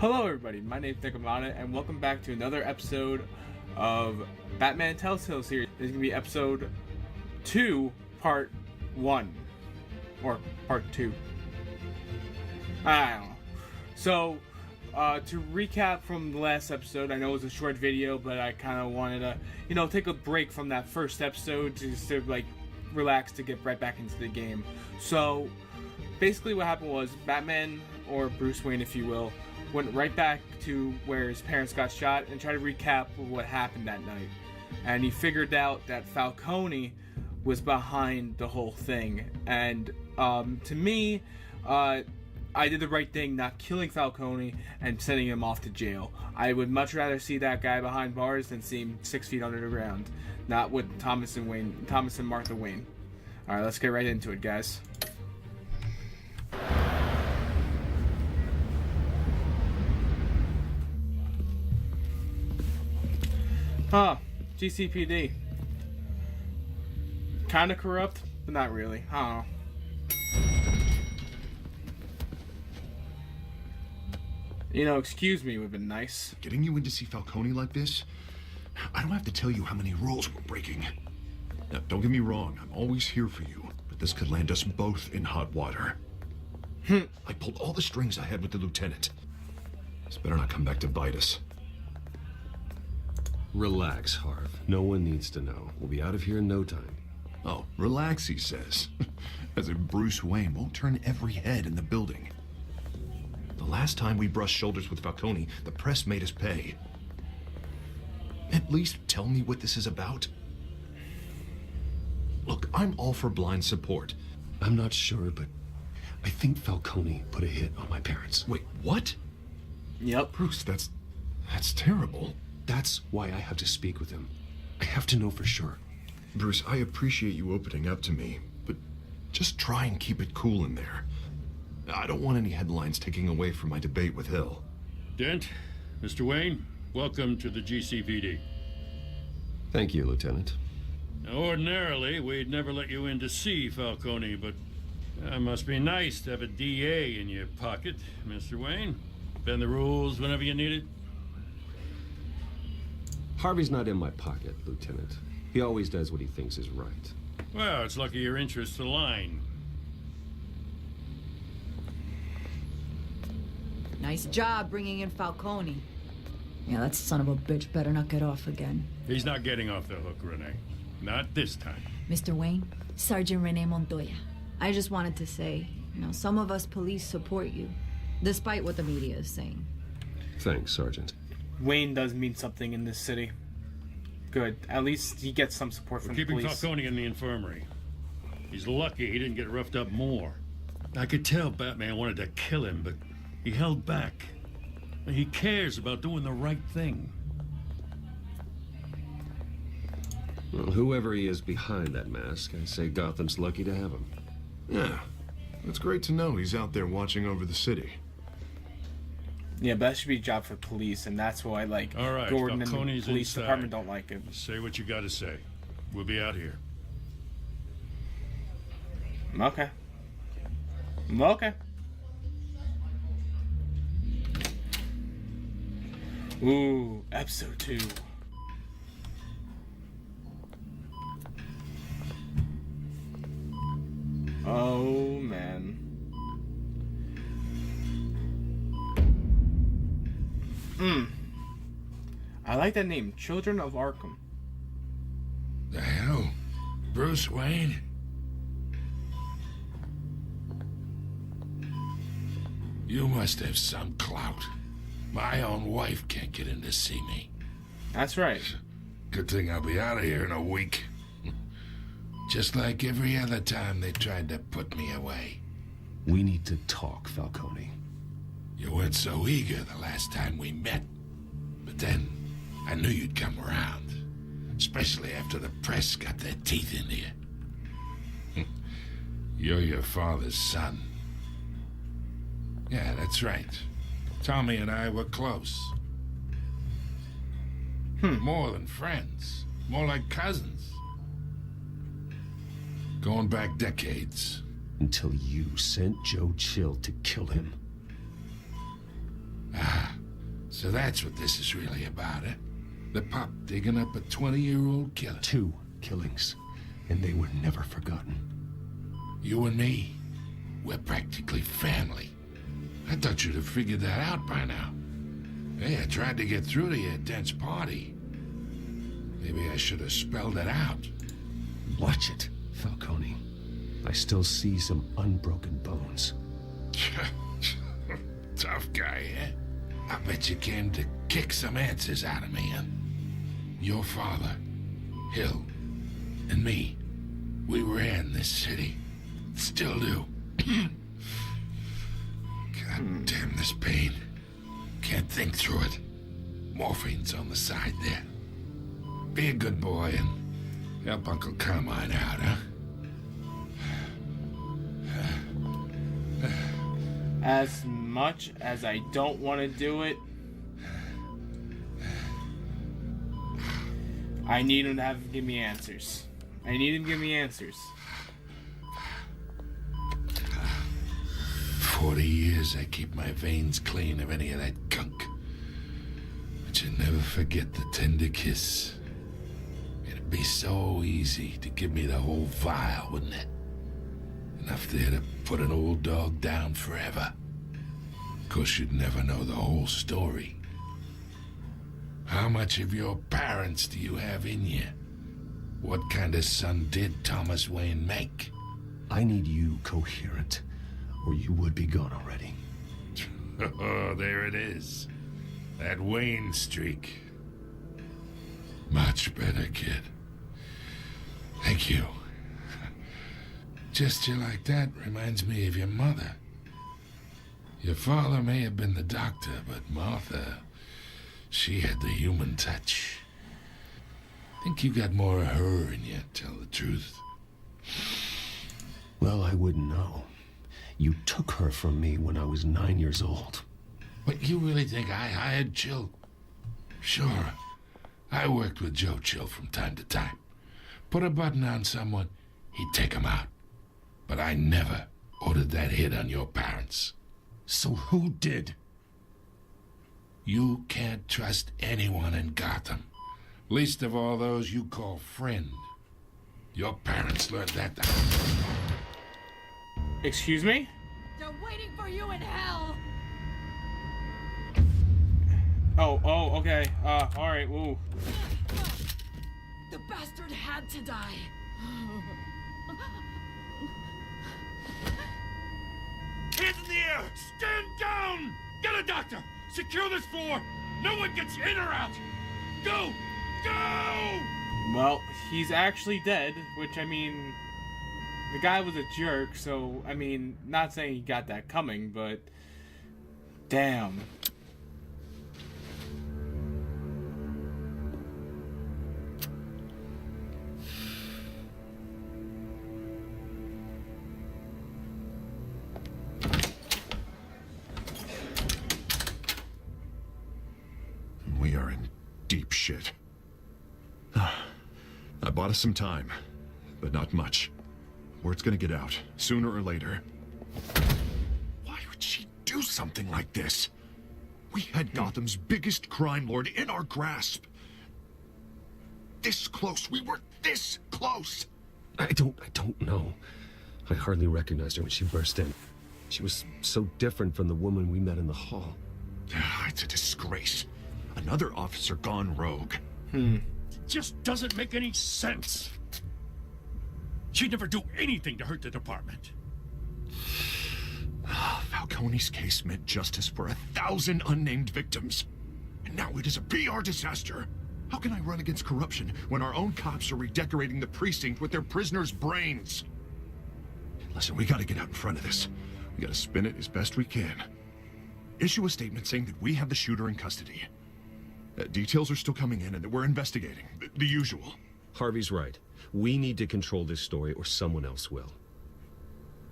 Hello everybody, my name is Nick Amana, and welcome back to another episode of Batman Telltale series. This is going to be episode 2, part 1. Or part 2. I don't know. So, to recap from the last episode, I know it was a short video, but I kind of wanted to, take a break from that first episode just to, relax to get right back into the game. So, basically what happened was Batman, or Bruce Wayne if you will, went right back to where his parents got shot and tried to recap what happened that night. And he figured out that Falcone was behind the whole thing. And to me, I did the right thing not killing Falcone and sending him off to jail. I would much rather see that guy behind bars than see him 6 feet under the ground. Not with Thomas and Martha Wayne. Alright, let's get right into it, guys. GCPD. Kinda corrupt, but not really. I don't know. Excuse me would've been nice. Getting you in to see Falcone like this? I don't have to tell you how many rules we're breaking. Now, don't get me wrong, I'm always here for you, but this could land us both in hot water. I pulled all the strings I had with the lieutenant. This better not come back to bite us. Relax, Harv. No one needs to know. We'll be out of here in no time. Oh, relax, he says. As if Bruce Wayne won't turn every head in the building. The last time we brushed shoulders with Falcone, the press made us pay. At least tell me what this is about. Look, I'm all for blind support. I'm not sure, but I think Falcone put a hit on my parents. Wait, what? Yep. Bruce, that's terrible. That's why I have to speak with him. I have to know for sure. Bruce, I appreciate you opening up to me, but just try and keep it cool in there. I don't want any headlines taking away from my debate with Hill. Dent, Mr. Wayne, welcome to the GCPD. Thank you, Lieutenant. Now, ordinarily, we'd never let you in to see Falcone, but it must be nice to have a DA in your pocket, Mr. Wayne. Bend the rules whenever you need it. Harvey's not in my pocket, Lieutenant. He always does what he thinks is right. Well, it's lucky your interests align. Nice job bringing in Falcone. Yeah, that son of a bitch better not get off again. He's not getting off the hook, Renee. Not this time. Mr. Wayne, Sergeant Renee Montoya. I just wanted to say, some of us police support you, despite what the media is saying. Thanks, Sergeant. Wayne does mean something in this city. Good. At least he gets some support from the Keeping police. Falcone in the infirmary. He's lucky he didn't get roughed up more. I could tell Batman wanted to kill him, but he held back. He cares about doing the right thing. Well, whoever he is behind that mask, I say Gotham's lucky to have him. Yeah, it's great to know he's out there watching over the city. Yeah, but that should be a job for police, and that's why, All right, Gordon and the Falcone's police inside. department don't like it. Say what you gotta say. We'll be out here. Okay. Okay. Ooh, episode 2. Oh, man. I like that name, Children of Arkham. The hell? Bruce Wayne? You must have some clout. My own wife can't get in to see me. That's right. Good thing I'll be out of here in a week. Just like every other time they tried to put me away. We need to talk, Falcone. You weren't so eager the last time we met. But then, I knew you'd come around. Especially after the press got their teeth into you. You're your father's son. Yeah, that's right. Tommy and I were close. More than friends. More like cousins. Going back decades. Until you sent Joe Chill to kill him. Ah, So that's what this is really about, eh? The pup digging up a 20-year-old killer. 2 killings, and they were never forgotten. You and me, we're practically family. I thought you'd have figured that out by now. Hey, I tried to get through to your dense party. Maybe I should have spelled it out. Watch it, Falcone. I still see some unbroken bones. Tough guy, eh? I bet you came to kick some answers out of me, huh? Your father, Hill, and me, we ran this city. Still do. God damn this pain. Can't think through it. Morphine's on the side there. Be a good boy and help Uncle Carmine out, huh? As much as I don't want to do it, I need him to give me answers. I need him to give me answers. 40 years I keep my veins clean of any of that gunk. But you never forget the tender kiss. It'd be so easy to give me the whole vial, wouldn't it? Enough there to put an old dog down forever. Of course, you'd never know the whole story. How much of your parents do you have in you? What kind of son did Thomas Wayne make? I need you coherent, or you would be gone already. Oh, there it is. That Wayne streak. Much better, kid. Thank you. Gesture like that reminds me of your mother. Your father may have been the doctor, but Martha, she had the human touch. Think you got more of her in you, tell the truth. Well, I wouldn't know. You took her from me when I was 9 years old. But you really think I hired Chill? Sure. I worked with Joe Chill from time to time. Put a button on someone, he'd take him out. But I never ordered that hit on your parents. So who did? You can't trust anyone in Gotham. Least of all those you call friend. Your parents learned that. Excuse me? They're waiting for you in hell! Oh, okay. Alright, woo. The bastard had to die. Hands in the air! Stand down! Get a doctor! Secure this floor! No one gets in or out! Go! Go! Well, he's actually dead, which, I mean, the guy was a jerk, so, I mean, not saying he got that coming, but damn. We are in deep shit. I bought us some time, but not much. Word's gonna get out, sooner or later. Why would she do something like this? We had Gotham's biggest crime lord in our grasp. This close, we were this close! I don't know. I hardly recognized her when she burst in. She was so different from the woman we met in the hall. It's a disgrace. Another officer gone rogue. It just doesn't make any sense. She'd never do anything to hurt the department. Falcone's case meant justice for 1,000 unnamed victims. And now it is a PR disaster. How can I run against corruption when our own cops are redecorating the precinct with their prisoners' brains? Listen, we gotta get out in front of this. We gotta spin it as best we can. Issue a statement saying that we have the shooter in custody. Details are still coming in and that we're investigating. The usual. Harvey's right. We need to control this story or someone else will.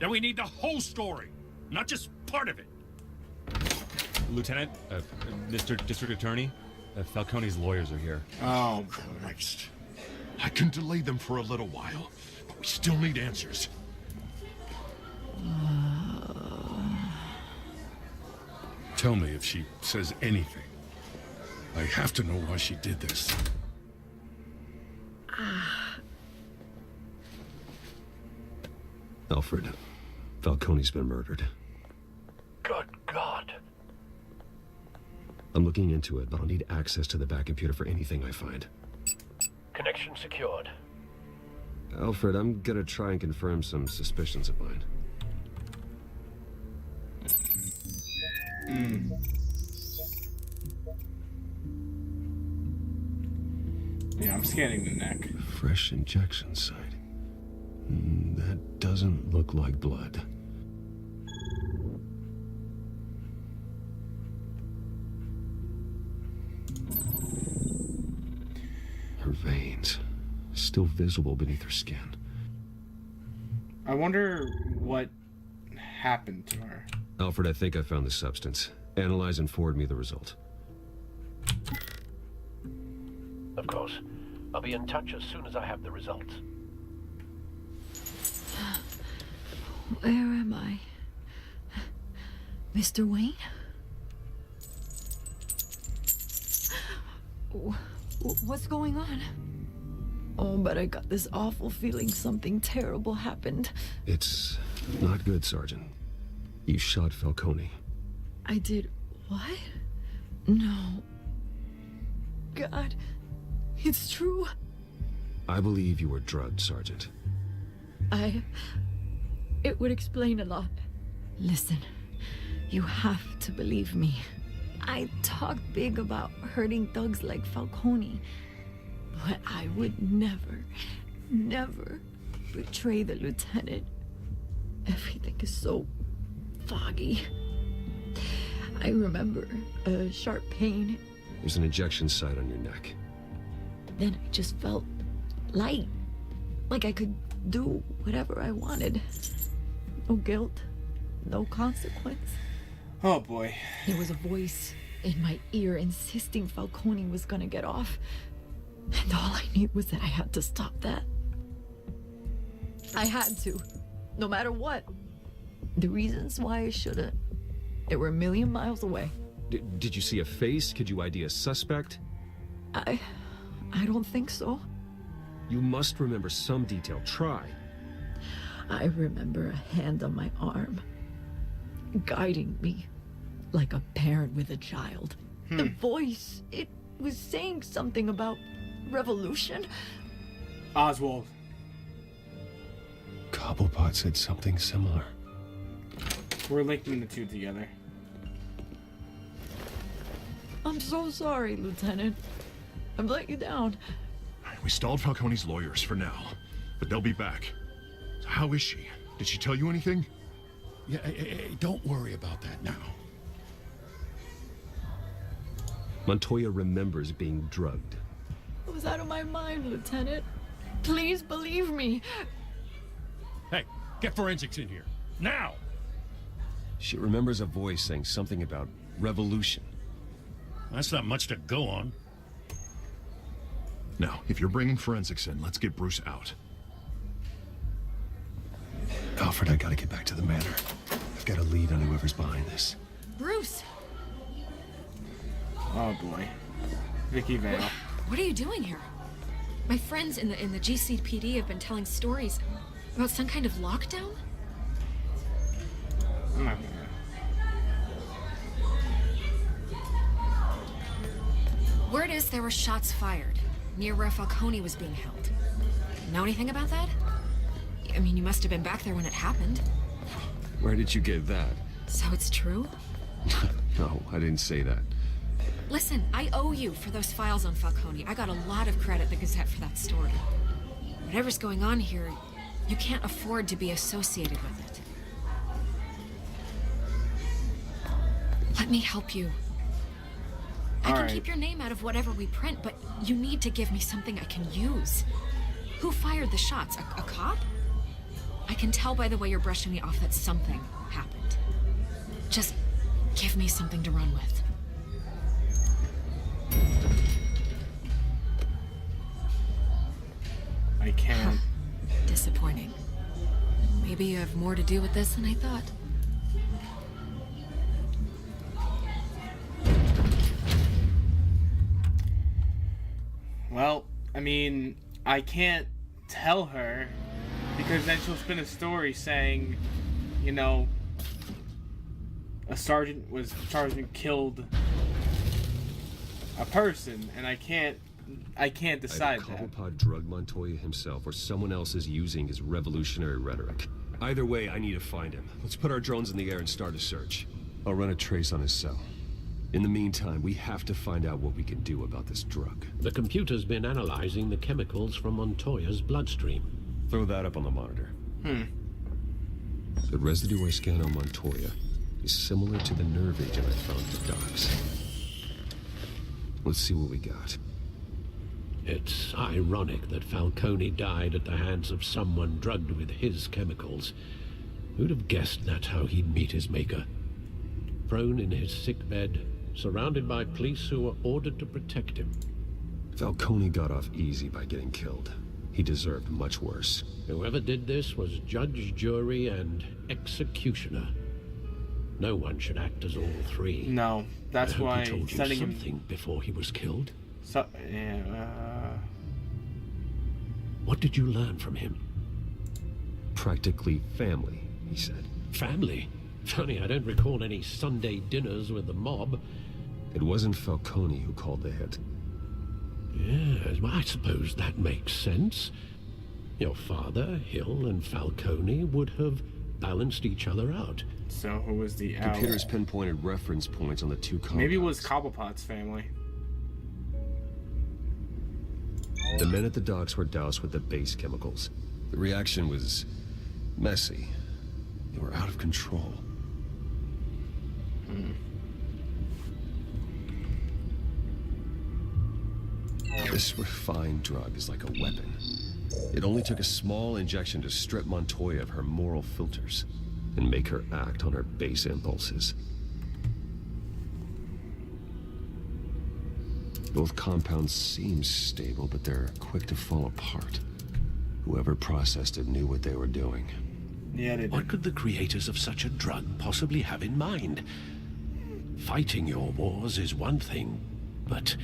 Then we need the whole story, not just part of it. Lieutenant, Mr. District Attorney, Falcone's lawyers are here. Oh, Christ. I can delay them for a little while, but we still need answers. Tell me if she says anything. I have to know why she did this. Alfred, Falcone's been murdered. Good God. I'm looking into it, but I'll need access to the back computer for anything I find. Connection secured. Alfred, I'm gonna try and confirm some suspicions of mine. Yeah, I'm scanning the neck. Fresh injection site. That doesn't look like blood. Her veins, still visible beneath her skin. I wonder what happened to her. Alfred, I think I found the substance. Analyze and forward me the result. Of course. I'll be in touch as soon as I have the results. Where am I? Mr. Wayne? What's going on? Oh, but I got this awful feeling something terrible happened. It's not good, Sergeant. You shot Falcone. I did what? No. God, it's true. I believe you were drugged, Sergeant. It would explain a lot. Listen, you have to believe me. I talk big about hurting thugs like Falcone, but I would never betray the lieutenant. Everything is so foggy. I remember a sharp pain. There's an injection site on your neck. Then I just felt light, like I could do whatever I wanted. No guilt, no consequence. Oh boy. There was a voice in my ear insisting Falcone was gonna get off. And all I knew was that I had to stop that. I had to, no matter what. The reasons why I shouldn't, they were a million miles away. Did you see a face? Could you ID a suspect? I don't think so. You must remember some detail. Try. I remember a hand on my arm, guiding me like a parent with a child. The voice, it was saying something about revolution. Oswald. Cobblepot said something similar. We're linking the two together. I'm so sorry, Lieutenant. I've let you down. We stalled Falcone's lawyers for now, but they'll be back. So how is she? Did she tell you anything? Yeah, don't worry about that now. Montoya remembers being drugged. I was out of my mind, Lieutenant. Please believe me. Hey, get forensics in here. Now! She remembers a voice saying something about revolution. That's not much to go on. Now, if you're bringing forensics in, let's get Bruce out. Alfred, I gotta get back to the manor. I've got a lead on whoever's behind this. Bruce! Oh boy. Vicky Vale. What are you doing here? My friends in the GCPD have been telling stories about some kind of lockdown? I'm not gonna. Word is there were shots fired near where Falcone was being held. Know anything about that? I mean, you must have been back there when it happened. Where did you get that? So it's true? No, I didn't say that. Listen, I owe you for those files on Falcone. I got a lot of credit at the Gazette for that story. Whatever's going on here, you can't afford to be associated with it. Let me help you. I can keep your name out of whatever we print, but you need to give me something I can use. Who fired the shots? A cop? I can tell by the way you're brushing me off that something happened. Just give me something to run with. I can't. Disappointing. Maybe you have more to do with this than I thought. Well, I mean, I can't tell her because then she'll spin a story saying, you know, a sergeant killed a person, and I can't decide Either that. Cobblepot drugged Montoya himself, or someone else is using his revolutionary rhetoric. Either way, I need to find him. Let's put our drones in the air and start a search. I'll run a trace on his cell. In the meantime, we have to find out what we can do about this drug. The computer's been analyzing the chemicals from Montoya's bloodstream. Throw that up on the monitor. The residue I scanned on Montoya is similar to the nerve agent I found at the docks. Let's see what we got. It's ironic that Falcone died at the hands of someone drugged with his chemicals. Who'd have guessed that's how he'd meet his maker? Prone in his sickbed, surrounded by police who were ordered to protect him. Falcone got off easy by getting killed. He deserved much worse. Whoever did this was judge, jury, and executioner. No one should act as all three. No, that's I hope why he told you sending something him. before he was killed. So, What did you learn from him? Practically family, he said. Family? Funny, I don't recall any Sunday dinners with the mob. It wasn't Falcone who called the hit. Yes, well, I suppose that makes sense. Your father, Hill, and Falcone would have balanced each other out. So who was the owl? Computers pinpointed reference points on the two compounds. Maybe it was Cobblepot's family. The men at the docks were doused with the base chemicals. The reaction was messy. They were out of control. This refined drug is like a weapon. It only took a small injection to strip Montoya of her moral filters and make her act on her base impulses. Both compounds seem stable, but they're quick to fall apart. Whoever processed it knew what they were doing. Yeah, they did. What could the creators of such a drug possibly have in mind? Fighting your wars is one thing, but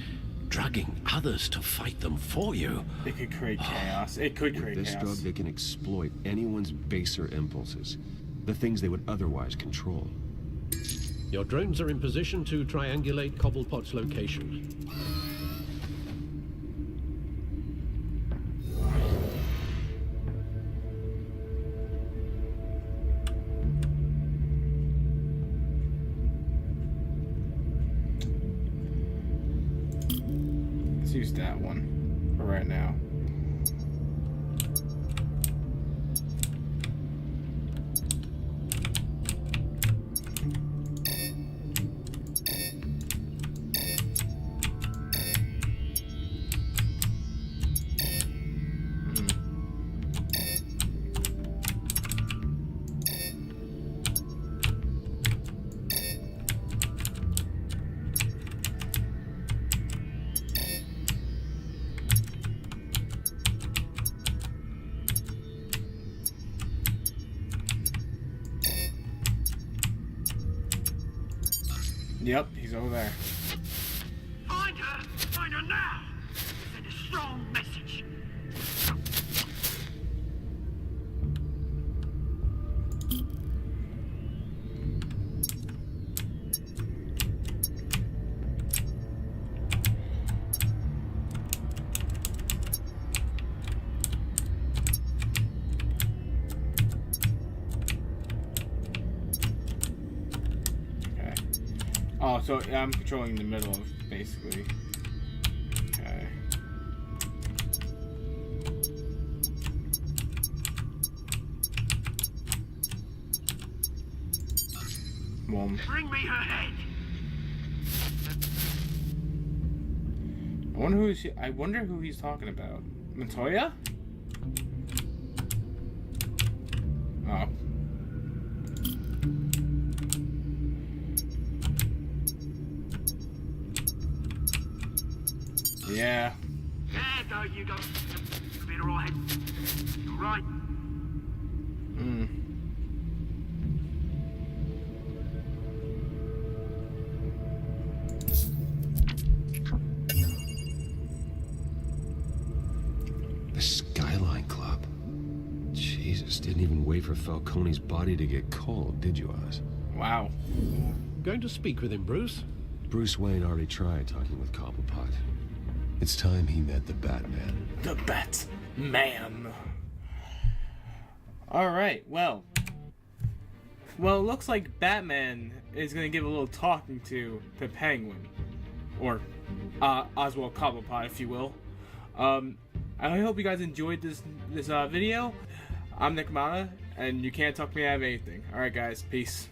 drugging others to fight them for you... It could create chaos. It could create With this chaos. drug, they can exploit anyone's baser impulses, the things they would otherwise control. Your drones are in position to triangulate Cobblepot's location. Let's use that one for right now. Yep, he's over there. Find her! Find her now! Send a strong message. Oh, so I'm controlling the middle, basically. Okay. Well, Bring me her head! I wonder who he's talking about. Montoya? Oh. Yeah. There go, you go. You'll be alright. You alright? Didn't even wait for Falcone's body to get cold, did you, Oz? Wow. Going to speak with him, Bruce? Bruce Wayne already tried talking with Cobblepot. It's time he met the Batman. The Batman. Alright, well. Well, it looks like Batman is going to give a little talking to Penguin. Or Oswald Cobblepot, if you will. I hope you guys enjoyed this video. I'm Nick Mata, and you can't talk me out of anything. Alright guys, peace.